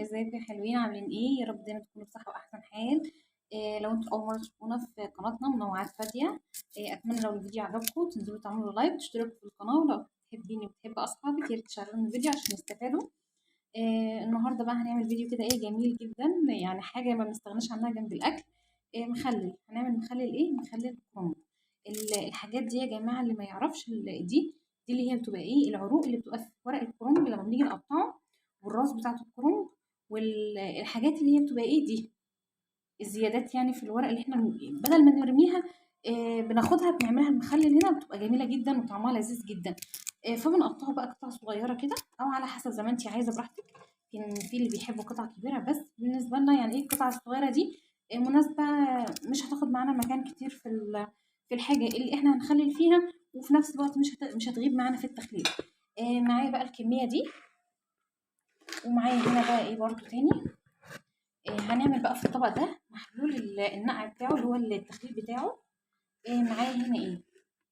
ازيكم يا حلوين؟ عاملين ايه؟ يا رب دايما تكونوا بصحة واحسن حال. لو انتوا اول مرة تشوفونا في قناتنا منوعات فادية، اتمنى لو الفيديو عجبكم تنزلوا تعملوا لايك وتشتركوا في القناة، ولو بتحبيني وبتحب اصحابك يا ريت تشيروا لهم الفيديو عشان يستفادوا. النهارده بقى هنعمل فيديو كده ايه جميل جدا، يعني حاجة ما بنستغناش عنها جنب الاكل. هنعمل مخلل ايه؟ مخلل كرنب. الحاجات دي يا جماعة اللي ما يعرفش دي اللي هي بتبقى ايه، العروق اللي بتبقى في ورق الكرنب لما بنيجي نقطعه، والراس بتاعة الكرنب، والحاجات اللي هي بتبقى ايه دي الزيادات، يعني في الورق اللي احنا بدل ما نرميها بناخدها بنعملها المخلل هنا، بتبقى جميلة جدا وطعمها لذيذ جدا. فبنقطعه بقى قطع صغيرة كده، او على حسب زي ما انت عايزة براحتك. في اللي بيحبوا قطع كبيرة، بس بالنسبة لنا يعني ايه القطع الصغيرة دي مناسبة، مش هتاخد معانا مكان كتير في الحاجة اللي احنا هنخلل فيها، وفي نفس الوقت مش هتغيب معانا في التخليل. معايا بقى الكمية دي، ومعايا هنا بقى ايه برضو تاني. هنعمل بقى في الطبق ده محلول النقع بتاعه اللي هو التخليل بتاعه. معايا هنا ايه،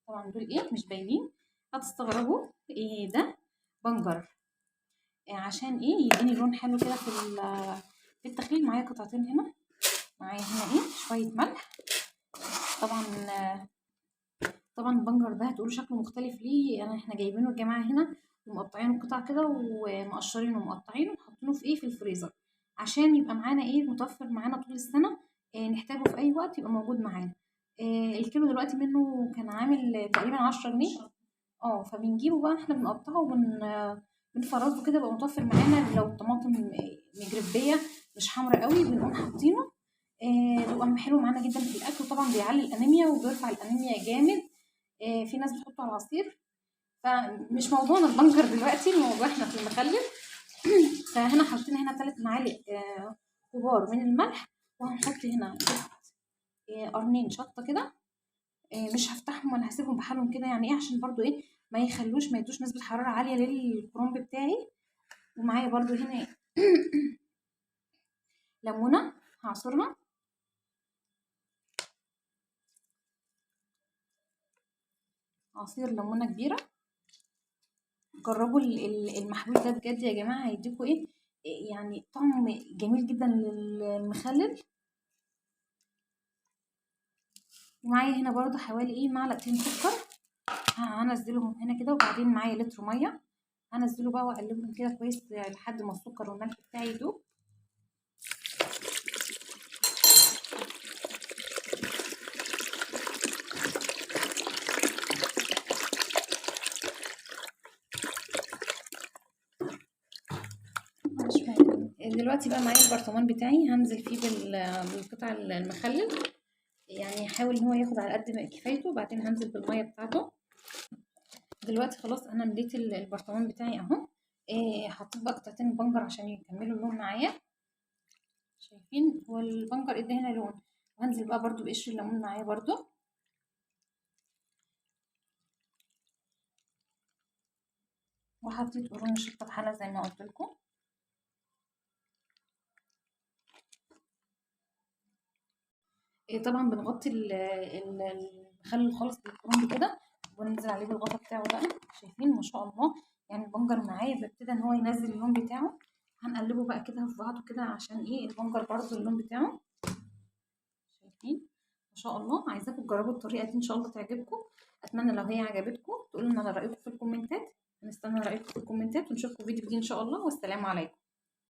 طبعا دول ايه مش باينين، هتستغربوا ايه ده. بنجر. عشان ايه يديني لون حلو كده في التخليل. معايا قطعتين هنا. معايا هنا ايه شوية ملح. طبعا البنجر ده هتقولوا شكله مختلف ليه، يعني احنا جايبينه يا جماعة هنا ومقطعينه قطع كده ومقشرينه ومقطعينه وحاطينه في ايه في الفريزر، عشان يبقى معانا ايه متوفر معانا طول السنة. نحتاجه في اي وقت يبقى موجود معانا. الكيلو دلوقتي منه كان عامل تقريبا 10 جنيه. فبنجيبه بقى احنا بنقطعه بنفرزه كده، يبقى متوفر معانا. لو الطماطم مجربية مش حمرا قوي بنقوم حاطينه. بيبقى حلو معانا جدا في الاكل، وطبعا بيعلي الانيميا وبيرفع الانيميا جامد. في ناس بتحطه على العصير، فمش موضوعنا البنجر دلوقتي، الموضوع احنا في المخلل. فهنا حطينا هنا 3 معالق كبار من الملح، وهنحط هنا قرنين شطه كده. مش هفتحهم ولا هسيبهم بحالهم كده، يعني ايه عشان برضو ايه ما يدوش نسبه حراره عاليه للكرنب بتاعي. ومعايا برضو هنا ليمونه هعصرها. عصير ليمونه كبيره. جربوا المحلول ده بجد يا جماعه، هيديكوا ايه يعني طعم جميل جدا للمخلل. ومعايا هنا برضو حوالي ايه معلقتين سكر، هنزلهم هنا كده. وبعدين معايا لتر ميه، هنزله بقى واقلبهم كده كويس لحد ما السكر والملح بتاعي يدوب. دلوقتي بقى معايا البرطمان بتاعي، هنزل فيه بالقطع المخلل، يعني هحاول ان هو ياخد على قد ما كفايته. وبعدين هنزل بالميه بتاعته. دلوقتي خلاص انا مليت البرطمان بتاعي اهو. حطيت بقى قطعتين البنجر عشان يكملوا اللون معايا. شايفين هو البنجر ادى هنا لون. وهنزل بقى برضو بقشر الليمون معايا برضو. وحطيت قرون الشطه بحالها زي ما قلت لكم. طبعا بنغطي المخلل خالص بالكرنب كده، وننزل عليه بالغطا بتاعه بقى. شايفين ما شاء الله، يعني البنجر معايا بيبتدي ان هو ينزل اللون بتاعه. هنقلبه بقى كده في بعضه كده، عشان ايه البنجر برضه اللون بتاعه. شايفين ما شاء الله. عايزاكم تجربوا الطريقه دي ان شاء الله تعجبكم. اتمنى لو هي عجبتكم تقولوا لنا رايكم في الكومنتات. هنستنى رايكم في الكومنتات، ونشوفكم فيديو جديد ان شاء الله. والسلام عليكم.